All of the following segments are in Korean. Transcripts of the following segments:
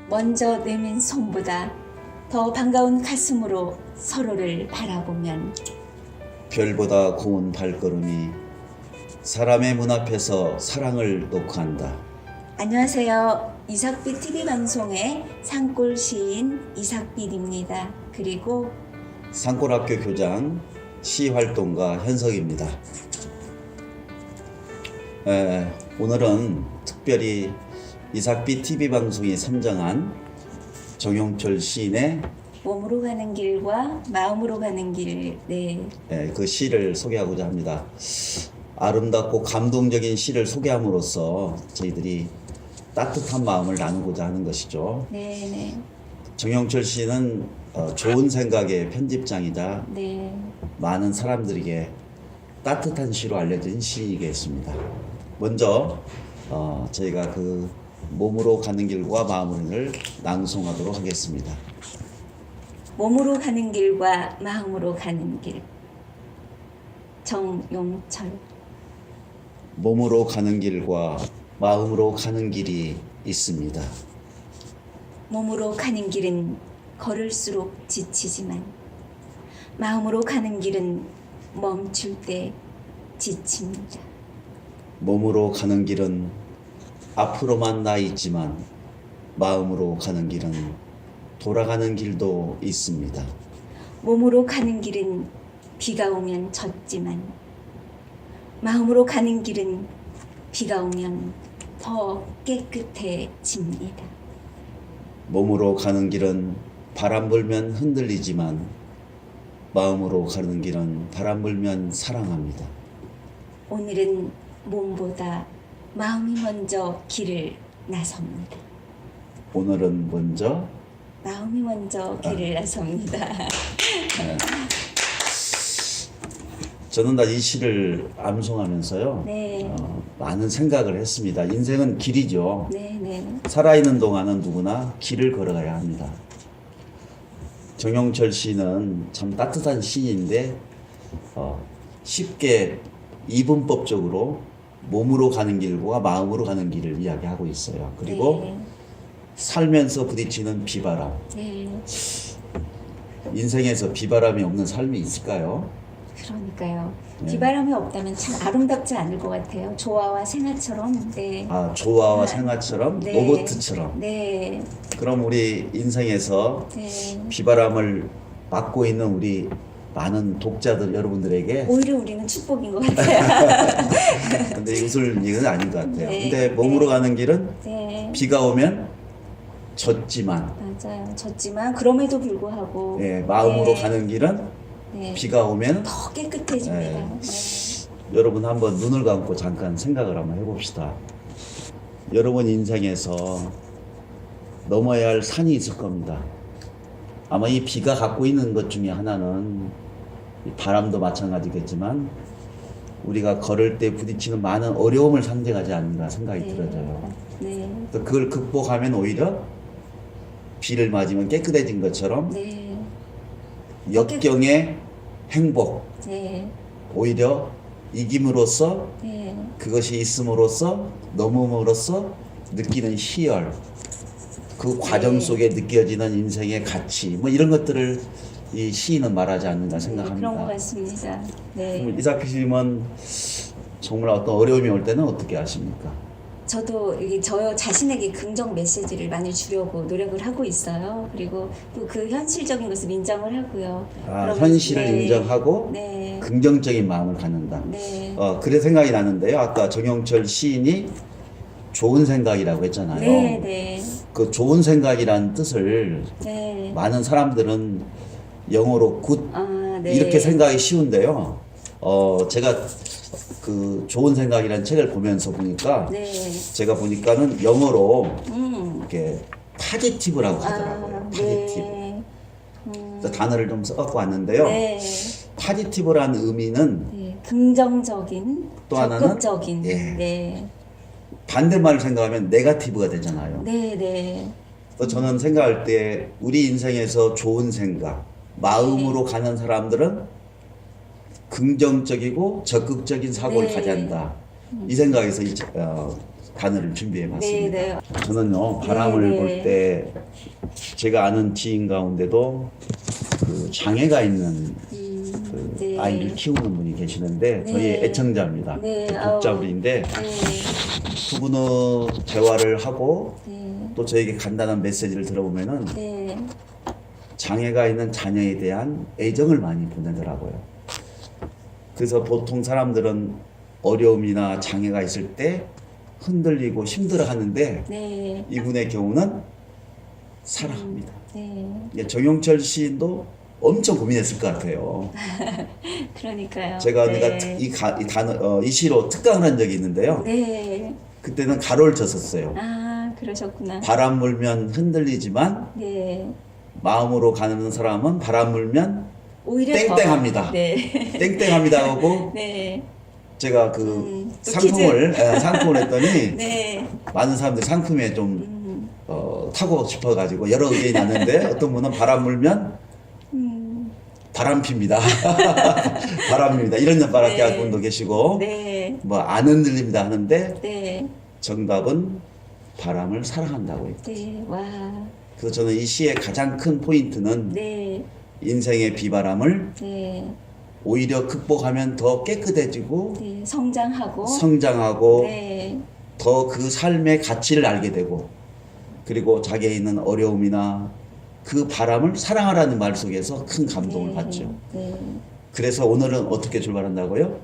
먼저 내민 손보다 더 반가운 가슴으로 서로를 바라보면 별보다 고운 발걸음이 사람의 문 앞에서 사랑을 녹화한다. 안녕하세요. 이삭빛 TV 방송의 산골 시인 이삭빛입니다. 그리고 산골학교 교장 시활동가 현석입니다. 오늘은 특별히 이삭빛 TV 방송이 선정한 정용철 시인의 몸으로 가는 길과 마음으로 가는 길, 그 시를 소개하고자 합니다. 아름답고 감동적인 시를 소개함으로써 저희들이 따뜻한 마음을 나누고자 하는 것이죠. 네. 정용철 시인은 좋은 생각의 편집장이자 네. 많은 사람들에게 따뜻한 시로 알려진 시이겠습니다. 먼저 저희가 그 몸으로 가는 길과 마음을 낭송하도록 하겠습니다. 몸으로 가는 길과 마음으로 가는 길. 정용철. 몸으로 가는 길과 마음으로 가는 길이 있습니다. 몸으로 가는 길은 걸을수록 지치지만 마음으로 가는 길은 멈출 때 지칩니다. 몸으로 가는 길은 앞으로만 나 있지만 마음으로 가는 길은 돌아가는 길도 있습니다. 몸으로 가는 길은 비가 오면 젖지만 마음으로 가는 길은 비가 오면 더 깨끗해집니다. 몸으로 가는 길은 바람 불면 흔들리지만 마음으로 가는 길은 바람 불면 사랑합니다. 오늘은 몸보다 마음이 먼저 길을 나섭니다. 오늘은 먼저 마음이 먼저 길을 나섭니다. 저는 이 시를 암송하면서요. 네. 많은 생각을 했습니다. 인생은 길이죠. 네. 살아있는 동안은 누구나 길을 걸어가야 합니다. 정용철 시인은 참 따뜻한 시인인데 쉽게 이분법적으로 몸으로 가는 길과 마음으로 가는 길을 이야기하고 있어요. 그리고 살면서 부딪히는 비바람. 네. 인생에서 비바람이 없는 삶이 있을까요? 그러니까요. 네. 비바람이 없다면 참 아름답지 않을 것 같아요. 조화와 생화처럼. 네. 조화와 생화처럼, 네. 로봇처럼. 네. 그럼 우리 인생에서 네. 비바람을 맞고 있는 우리 많은 독자들 여러분들에게 오히려 우리는 축복인 것 같아요. 근데 웃을 얘기는 아닌 것 같아요. 네. 근데 몸으로 가는 길은 네. 비가 오면 젖지만 맞아요. 졌지만 그럼에도 불구하고 마음으로 네. 가는 길은 네. 비가 오면 더 깨끗해집니다. 네. 네. 여러분 한번 눈을 감고 잠깐 생각을 한번 해봅시다. 여러분 인생에서 넘어야 할 산이 있을 겁니다. 아마 이 비가 갖고 있는 것 중에 하나는 이 바람도 마찬가지겠지만 우리가 걸을 때 부딪히는 많은 어려움을 상징하지 않는가 생각이 들어져요. 네. 또 그걸 극복하면 오히려 비를 맞으면 깨끗해진 것처럼 네. 역경의 행복, 네. 오히려 이김으로써 네. 그것이 있음으로써 넘음으로써 느끼는 희열, 그 과정 속에 느껴지는 인생의 가치, 뭐 이런 것들을 이 시인은 말하지 않는가 생각합니다. 그런 것 같습니다. 네. 이삭빛 시인은 정말 어떤 어려움이 올 때는 어떻게 하십니까? 저도 저 자신에게 긍정 메시지를 많이 주려고 노력을 하고 있어요. 그리고 또 그 현실적인 것을 인정을 하고요. 현실을 인정하고 네. 긍정적인 마음을 갖는다. 네. 그래 생각이 나는데요. 아까 정용철 시인이 좋은 생각이라고 했잖아요. 네. 그 좋은 생각이란 뜻을 네. 많은 사람들은 영어로 굿 네. 이렇게 생각이 쉬운데요. 제가 그 좋은 생각이라는 책을 보면서 보니까 네. 제가 보니까는 영어로 음. 이렇게 파지티브라고 하더라고요. 파지티브. 네. 단어를 좀 써갖고 왔는데요. 네. 파지티브라는 의미는 네. 긍정적인, 또 하나는 적극적인. 네. 반대말을 생각하면 네거티브가 되잖아요. 네. 또 저는 생각할 때 우리 인생에서 좋은 생각, 마음으로 가는 사람들은 긍정적이고 적극적인 사고를 가져야 한다. 이 생각에서 단어를 준비해 봤습니다. 네. 저는요, 바람을 네. 볼 때 제가 아는 지인 가운데도 그 장애가 있는 그 네. 아이를 키우는 분이 계시는데 네. 저희 애청자입니다. 네. 독자분인데 네. 두 분의 대화를 하고 네. 또 저에게 간단한 메시지를 들어보면은 네. 장애가 있는 자녀에 대한 애정을 많이 보내더라고요. 그래서 보통 사람들은 어려움이나 장애가 있을 때 흔들리고 힘들어 하는데 네. 이분의 경우는 사랑합니다. 네. 정용철 시인도 엄청 고민했을 것 같아요. 그러니까요. 제가 네. 이 시로 특강을 한 적이 있는데요. 네. 그때는 가로를 쳤었어요. 아, 그러셨구나. 바람 불면 흔들리지만 네. 마음으로 가는 사람은 바람 불면 오히려 땡땡합니다. 네. 땡땡합니다 하고 네. 제가 그 또 상품을 했더니 네. 많은 사람들이 상품에 좀 타고 싶어가지고 여러 의견이 났는데 어떤 분은 바람 불면 바람 핍니다. 바람입니다. 이런 말할 때 분도 계시고 네. 뭐 안 흔들립니다 하는데 네. 정답은 바람을 사랑한다고 했죠. 네. 와. 그래서 저는 이 시의 가장 큰 포인트는 네. 인생의 비바람을 네. 오히려 극복하면 더 깨끗해지고 네. 성장하고 성장하고 네. 더 그 삶의 가치를 알게 되고 그리고 자기에 있는 어려움이나 그 바람을 사랑하라는 말 속에서 큰 감동을 네. 받죠. 네. 그래서 오늘은 어떻게 출발한다고요?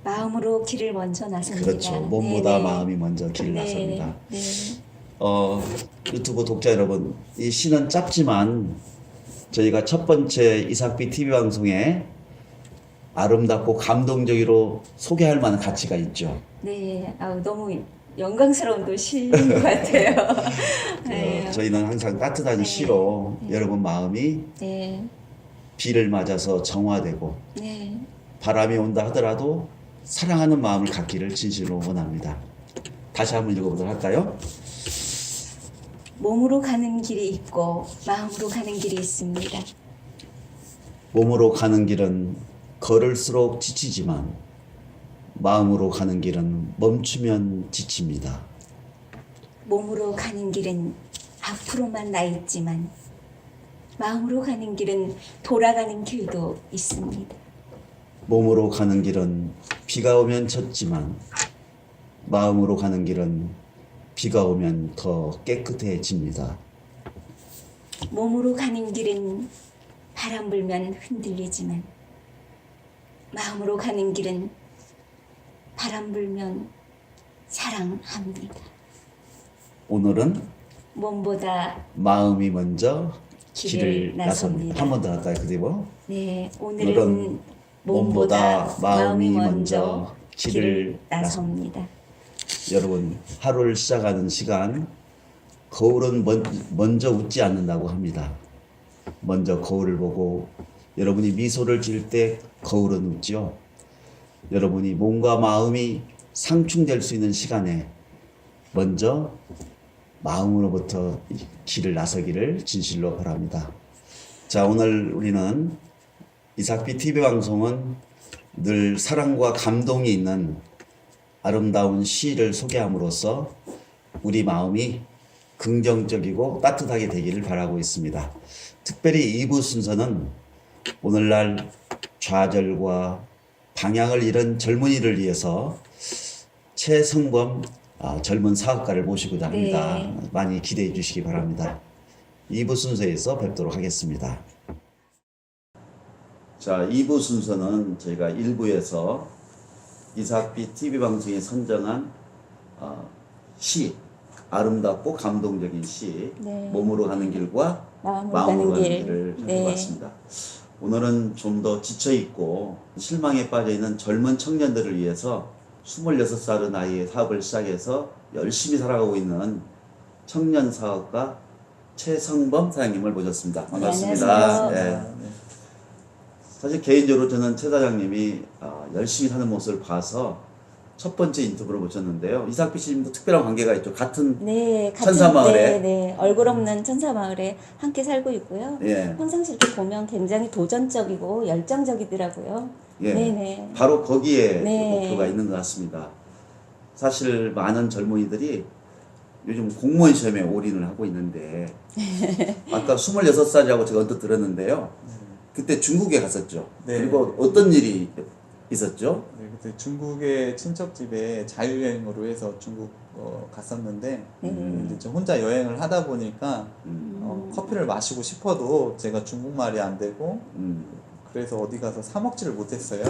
마음으로 길을 먼저 나섭니다. 그렇죠. 몸보다 네네. 마음이 먼저 길을 네. 나섭니다. 네. 유튜브 독자 여러분, 이 시는 짧지만 저희가 첫 번째 이삭비 TV 방송에 아름답고 감동적으로 소개할 만한 가치가 있죠. 네. 아우, 너무 영광스러운 도시인 것 같아요. 네. 저희는 항상 따뜻한 네. 시로 여러분 마음이 네. 비를 맞아서 정화되고 네. 바람이 온다 하더라도 사랑하는 마음을 갖기를 진실로 원합니다. 다시 한번 읽어보도록 할까요? 몸으로 가는 길이 있고 마음으로 가는 길이 있습니다. 몸으로 가는 길은 걸을수록 지치지만 마음으로 가는 길은 멈추면 지칩니다. 몸으로 가는 길은 앞으로만 나 있지만 마음으로 가는 길은 돌아가는 길도 있습니다. 몸으로 가는 길은 비가 오면 젖지만 마음으로 가는 길은 비가 오면 더 깨끗해집니다. 몸으로 가는 길은 바람 불면 흔들리지만 마음으로 가는 길은 바람 불면 사랑합니다. 오늘은 몸보다 마음이 먼저 길을 길을 나섭니다. 한 번 더 할까요? 그리고 네, 오늘은 오늘은 몸보다 마음이 먼저 길을 나섭니다. 여러분 하루를 시작하는 시간 거울은 먼저 웃지 않는다고 합니다. 먼저 거울을 보고 여러분이 미소를 지을 때 거울은 웃지요. 여러분이 몸과 마음이 상충될 수 있는 시간에 먼저 마음으로부터 길을 나서기를 진실로 바랍니다. 자, 오늘 우리는 이삭비 TV 방송은 늘 사랑과 감동이 있는 아름다운 시를 소개함으로써 우리 마음이 긍정적이고 따뜻하게 되기를 바라고 있습니다. 특별히 2부 순서는 오늘날 좌절과 방향을 잃은 젊은이를 위해서 최성범 젊은 사업가를 모시고자 합니다. 네. 많이 기대해 주시기 바랍니다. 2부 순서에서 뵙도록 하겠습니다. 자, 2부 순서는 저희가 1부에서 이삭비 TV 방송에 선정한 시, 아름답고 감동적인 시, 네. 몸으로 가는 길과 마음으로 가는 길. 길을 네. 살펴봤습니다. 오늘은 좀 더 지쳐있고 실망에 빠져있는 젊은 청년들을 위해서 26살의 나이에 사업을 시작해서 열심히 살아가고 있는 청년 사업가 최성범 사장님을 모셨습니다. 반갑습니다. 안녕하세요. 네. 사실 개인적으로 저는 최 사장님이 열심히 사는 모습을 봐서 첫 번째 인터뷰를 모셨는데요. 이삭비 씨님도 특별한 관계가 있죠. 같은 네, 천사마을에. 네, 얼굴 없는 천사마을에 함께 살고 있고요. 예. 평상시 이렇게 보면 굉장히 도전적이고 열정적이더라고요. 예. 네네. 바로 거기에 네. 목표가 있는 것 같습니다. 사실 많은 젊은이들이 요즘 공무원 시험에 올인을 하고 있는데 아까 26살이라고 제가 언뜻 들었는데요. 그때 중국에 갔었죠. 네. 그리고 어떤 일이 있었죠? 네, 그때 중국의 친척집에 자유여행으로 해서 중국 갔었는데 이제 좀 혼자 여행을 하다 보니까 커피를 마시고 싶어도 제가 중국말이 안 되고 그래서 어디 가서 사 먹지를 못했어요.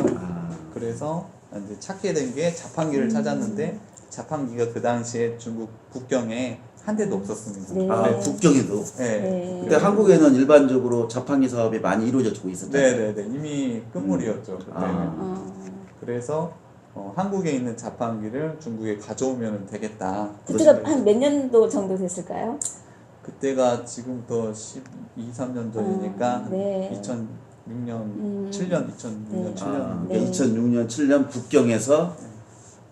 그래서 이제 찾게 된 게 자판기를 찾았는데 자판기가 그 당시에 중국 국경에 한 대도 없었습니다. 네. 아, 그래서- 국경에도. 네. 그때 한국에는 일반적으로 자판기 사업이 많이 이루어지고 있었잖아요. 네네네 이미 끝물이었죠 그때는. 아. 그래서 한국에 있는 자판기를 중국에 가져오면 되겠다. 그때가 한 몇 년도 정도 됐을까요? 그때가 지금부터 12, 13년 전이니까 네. 2006년, 7년, 2006년, 7년. 아, 네. 2006년, 7년 북경에서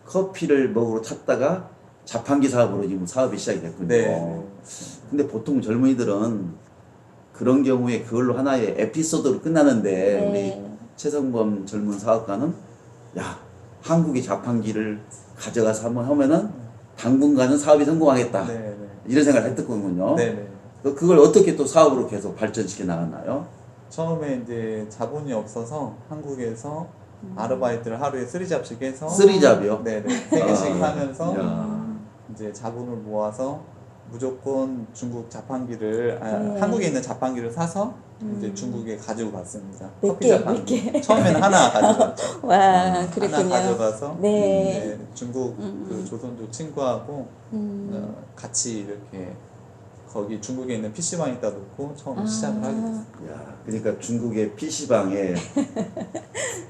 커피를 먹으러 탔다가 자판기 사업으로 지금 사업이 시작이 됐군요. 네. 근데 보통 젊은이들은 그런 경우에 그걸로 하나의 에피소드로 끝나는데 네. 우리 최성범 젊은 사업가는 야 한국의 자판기를 가져가서 한번 하면은 당분간은 사업이 성공하겠다 네. 이런 생각을 했었군요. 네네. 그걸 어떻게 또 사업으로 계속 발전시켜 나갔나요? 처음에 이제 자본이 없어서 한국에서 아르바이트를 하루에 3잡씩 해서 3잡이요? 네네. 3개씩 아, 하면서 야. 이제 자본을 모아서 무조건 중국 자판기를 네. 한국에 있는 자판기를 사서 이제 중국에 가지고 갔습니다. 몇 커피 개, 자판기. 몇 개? 처음에는 하나 가져갔죠. 와, 하나 그랬군요. 가져가서 네. 네, 중국 그 조선족 친구하고 같이 이렇게 거기 중국에 있는 PC방에 있다 놓고 처음 시작을 하게 됐어요. 야, 그러니까 중국의 PC방에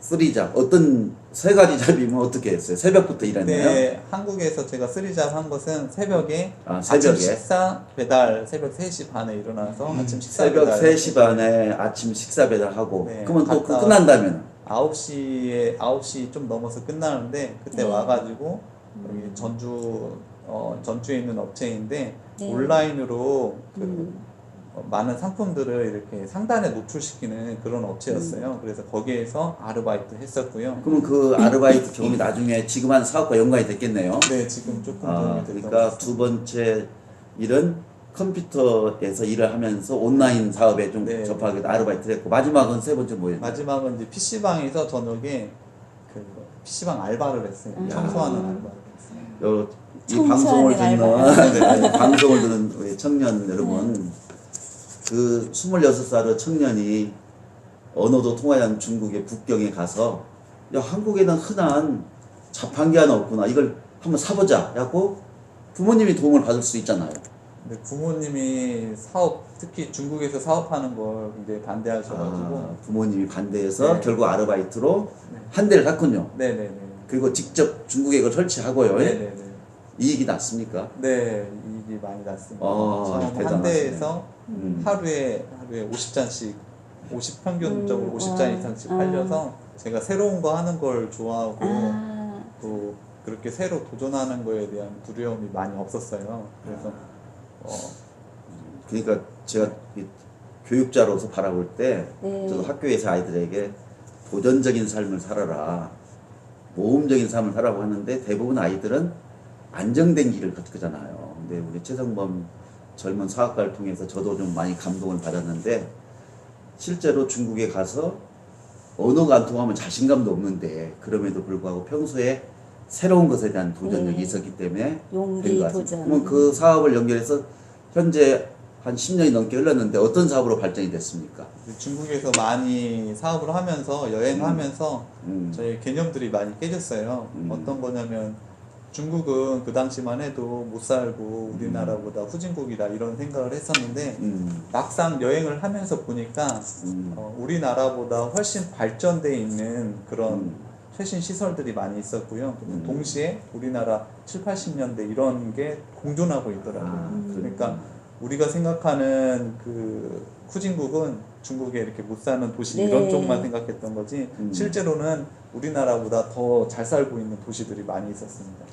3잡 어떤 세 가지 잡이면 어떻게 했어요? 새벽부터 일했나요? 네, 한국에서 제가 3잡 한 것은 새벽에 아, 아침 새벽에? 식사 배달 새벽 3시 반에 일어나서 아침 식사 새벽 배달 3시 반에 아침 식사 배달하고 네, 그러면 또 그 갔다 끝난다면 9시 좀 넘어서 끝나는데 그때 네. 와가지고 여기 전주에 있는 업체인데 네. 온라인으로 많은 상품들을 이렇게 상단에 노출시키는 그런 업체였어요. 그래서 거기에서 아르바이트 했었고요. 그러면 그 아르바이트 경험이 나중에 지금 한 사업과 연관이 됐겠네요. 네, 지금 조금 도움이 아, 됐던 것 그러니까 같습니다. 두 번째 일은 컴퓨터에서 일을 하면서 온라인 사업에 좀 네. 접하게 아르바이트를 했고 마지막은 세 번째 뭐예요? 마지막은 이제 PC방에서 저녁에 그 PC방 알바를 했어요. 청소하는 알바를 했어요. 이 청소하는 방송을 듣는 네, 방송을 듣는 우리 청년 여러분, 그 26살의 청년이 언어도 통하지 않는 중국의 북경에 가서 야 한국에는 흔한 자판기 하나 없구나 이걸 한번 사보자 하고 부모님이 도움을 받을 수 있잖아요. 근데 부모님이 특히 중국에서 사업하는 걸 굉장히 반대하셔가지고 부모님이 반대해서 네. 결국 아르바이트로 네. 한 대를 샀군요. 네네네. 그리고 직접 중국에 이걸 설치하고요. 네네네. 이익이 났습니까? 네, 이익이 많이 났습니다. 처음 한 대단하시네. 대에서 음. 하루에 50잔씩, 평균적으로 50잔 이상씩 아. 팔려서 제가 새로운 거 하는 걸 좋아하고 아, 또 그렇게 새로 도전하는 거에 대한 두려움이 많이 없었어요. 그래서 그러니까 제가 이 교육자로서 바라볼 때 네. 저도 학교에서 아이들에게 도전적인 삶을 살아라, 모험적인 삶을 살라고 하는데 대부분 아이들은 안정된 길을 걷잖아요. 근데 우리 최성범 젊은 사업가를 통해서 저도 좀 많이 감동을 받았는데 실제로 중국에 가서 언어가 안 통하면 자신감도 없는데 그럼에도 불구하고 평소에 새로운 것에 대한 도전력이 네. 있었기 때문에 용기, 된 것 같습니다. 도전. 그러면 그 사업을 연결해서 현재 한 10년이 넘게 흘렀는데 어떤 사업으로 발전이 됐습니까? 중국에서 많이 사업을 하면서 여행하면서 저희 개념들이 많이 깨졌어요. 어떤 거냐면 중국은 그 당시만 해도 못 살고 우리나라보다 후진국이다 이런 생각을 했었는데 막상 여행을 하면서 보니까 우리나라보다 훨씬 발전돼 있는 그런 최신 시설들이 많이 있었고요. 동시에 우리나라 7, 80년대 이런 게 공존하고 있더라고요. 그러니까 우리가 생각하는 그 후진국은 중국에 이렇게 못 사는 도시 네. 이런 쪽만 생각했던 거지 실제로는 우리나라보다 더 잘 살고 있는 도시들이 많이 있었습니다.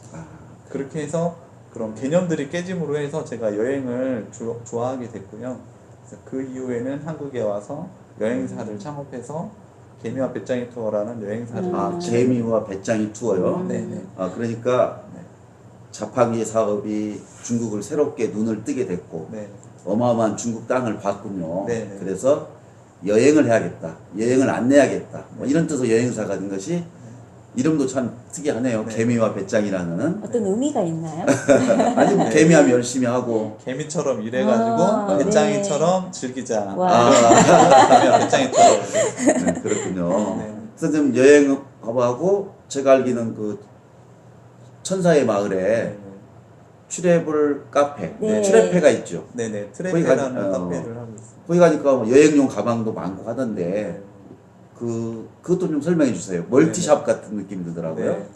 그렇게 해서 그런 개념들이 깨짐으로 해서 제가 여행을 좋아하게 됐고요. 그래서 그 이후에는 한국에 와서 여행사를 창업해서 개미와 배짱이 투어라는 여행사를 개미와 배짱이 투어요. 네네. 그러니까 네. 자판기 사업이 중국을 새롭게 눈을 뜨게 됐고 네. 어마어마한 중국 땅을 봤군요. 네. 그래서 여행을 해야겠다, 여행을 안내야겠다, 뭐 이런 뜻의 여행사가 된 것이 이름도 참 특이하네요. 네. 개미와 배짱이라는. 어떤 의미가 있나요? 아니 뭐 개미하면 열심히 하고 개미처럼 일해가지고 아, 배짱이처럼 즐기자. 와. 그러면 배짱이처럼. 네, 그렇군요. 네. 그래서 좀 여행하고 제가 알기는 그 천사의 마을에 네. 트래블 카페, 네. 트래페가 있죠. 네네. 거기 트래페라는 가- 카페를 하고 있습니다. 거기 가니까 뭐 여행용 가방도 많고 하던데 네. 그것도 좀 설명해 주세요. 멀티샵 같은 느낌이 들더라고요. 네.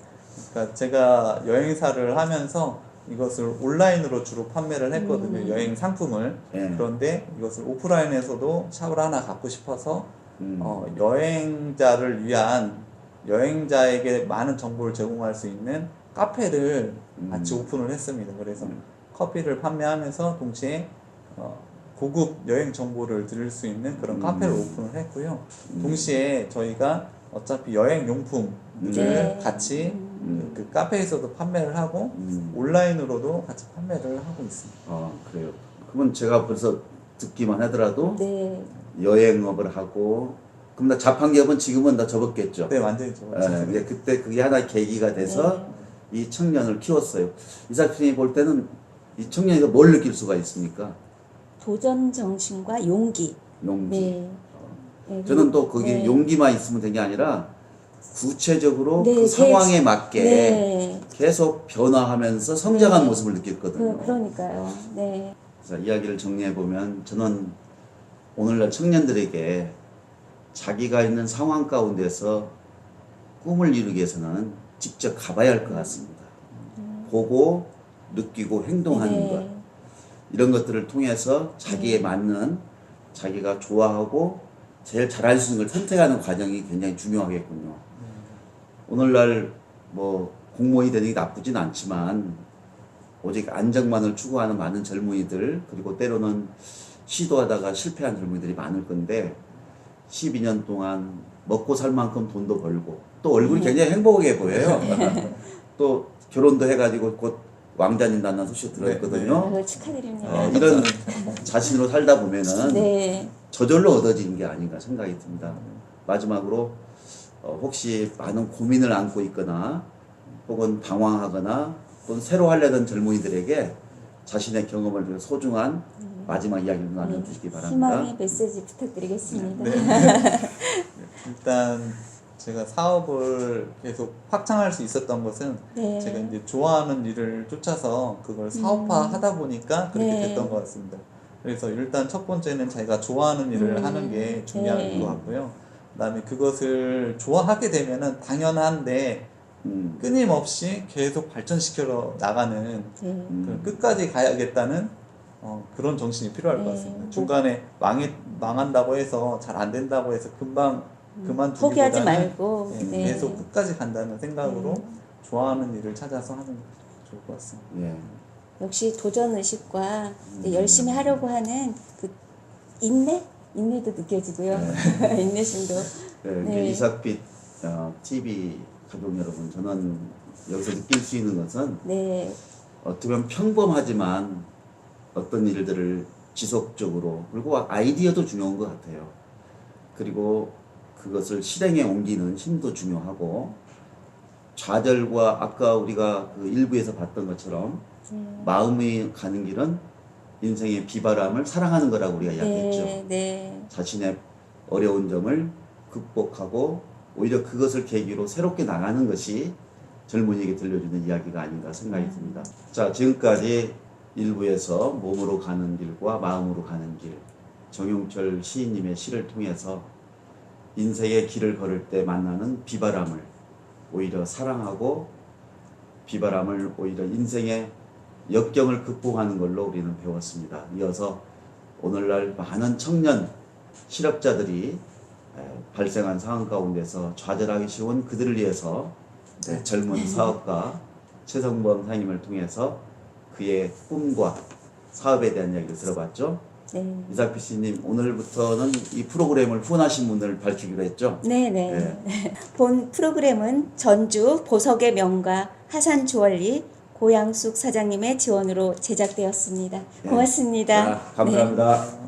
그러니까 제가 여행사를 하면서 이것을 온라인으로 주로 판매를 했거든요. 여행 상품을. 네. 그런데 이것을 오프라인에서도 샵을 하나 갖고 싶어서 음. 여행자를 위한 여행자에게 많은 정보를 제공할 수 있는 카페를 같이 오픈을 했습니다. 그래서 커피를 판매하면서 동시에 고급 여행 정보를 드릴 수 있는 그런 카페를 오픈을 했고요. 동시에 저희가 어차피 여행 용품들을 네. 같이 그 카페에서도 판매를 하고 온라인으로도 같이 판매를 하고 있습니다. 아 그래요. 그러면 제가 벌써 듣기만 하더라도 네. 여행업을 하고 그럼 나 자판기업은 지금은 다 접었겠죠. 네, 완전히 저 예, 그때 그게 하나의 계기가 돼서 이 청년을 키웠어요. 이삭님이 볼 때는 이 청년이 뭘 느낄 수가 있습니까? 도전 정신과 용기. 용기. 네. 네, 저는 또 거기 네. 용기만 있으면 된 게 아니라 구체적으로 네, 그 상황에 맞게 네. 계속 변화하면서 성장한 네. 모습을 느꼈거든요. 그러니까요. 네. 자, 이야기를 정리해 보면 저는 오늘날 청년들에게 자기가 있는 상황 가운데서 꿈을 이루기 위해서는 직접 가봐야 할 것 같습니다. 보고 느끼고 행동하는 네. 것 이런 것들을 통해서 자기에 맞는 자기가 좋아하고 제일 잘할 수 있는 걸 선택하는 과정이 굉장히 중요하겠군요. 오늘날 뭐 공무원이 되는 게 나쁘진 않지만 오직 안정만을 추구하는 많은 젊은이들 그리고 때로는 시도하다가 실패한 젊은이들이 많을 건데 12년 동안 먹고 살 만큼 돈도 벌고 또 얼굴이 굉장히 행복해 보여요. 또 결혼도 해가지고 곧 왕자님 낳는 소식 들었거든요. 그걸 축하드립니다. 이런 자신으로 살다 보면은 네. 저절로 얻어지는 게 아닌가 생각이 듭니다. 마지막으로 혹시 많은 고민을 안고 있거나 혹은 방황하거나 혹은 새로 하려던 젊은이들에게 자신의 경험을 통해 소중한 마지막 이야기를 나눠주시기 바랍니다. 희망의 메시지 부탁드리겠습니다. 일단 제가 사업을 계속 확장할 수 있었던 것은 네. 제가 이제 좋아하는 일을 쫓아서 그걸 사업화하다 보니까 그렇게 네. 됐던 것 같습니다. 그래서 일단 첫 번째는 자기가 좋아하는 일을 하는 게 중요한 네. 것 같고요. 그다음에 그것을 좋아하게 되면은 당연한데 끊임없이 계속 발전시켜 나가는 네. 그 끝까지 가야겠다는 그런 정신이 필요할 것 네. 같습니다. 중간에 망한다고 해서 잘 안 된다고 해서 금방 그만두기보다는 포기하지 말고 네, 네. 계속 끝까지 간다는 생각으로 좋아하는 일을 찾아서 하는 게 좋을 것 같습니다. 예. 역시 도전 의식과 이제 열심히 하려고 하는 그 인내도 느껴지고요. 인내심도. 네. 이삭빛 TV 가족 여러분, 저는 여기서 느낄 수 있는 것은 네. 어떻게 보면 평범하지만 어떤 일들을 지속적으로 그리고 아이디어도 중요한 것 같아요. 그리고 그것을 실행에 옮기는 힘도 중요하고 좌절과 아까 우리가 그 일부에서 봤던 것처럼 마음이 가는 길은 인생의 비바람을 사랑하는 거라고 우리가 이야기했죠. 네. 네. 자신의 어려운 점을 극복하고 오히려 그것을 계기로 새롭게 나가는 것이 젊은이에게 들려주는 이야기가 아닌가 생각이 듭니다. 자, 지금까지 일부에서 몸으로 가는 길과 마음으로 가는 길, 정용철 시인님의 시를 통해서 인생의 길을 걸을 때 만나는 비바람을 오히려 사랑하고 비바람을 오히려 인생의 역경을 극복하는 걸로 우리는 배웠습니다. 이어서 오늘날 많은 청년 실업자들이 발생한 상황 가운데서 좌절하기 쉬운 그들을 위해서 젊은 사업가 최성범 사장님을 통해서 그의 꿈과 사업에 대한 이야기를 들어봤죠. 네. 이삭필 씨님, 오늘부터는 이 프로그램을 후원하신 분을 밝히기로 했죠. 네네. 본 프로그램은 전주 보석의 명가 하산 주얼리 고양숙 사장님의 지원으로 제작되었습니다. 네. 고맙습니다. 자, 감사합니다. 네.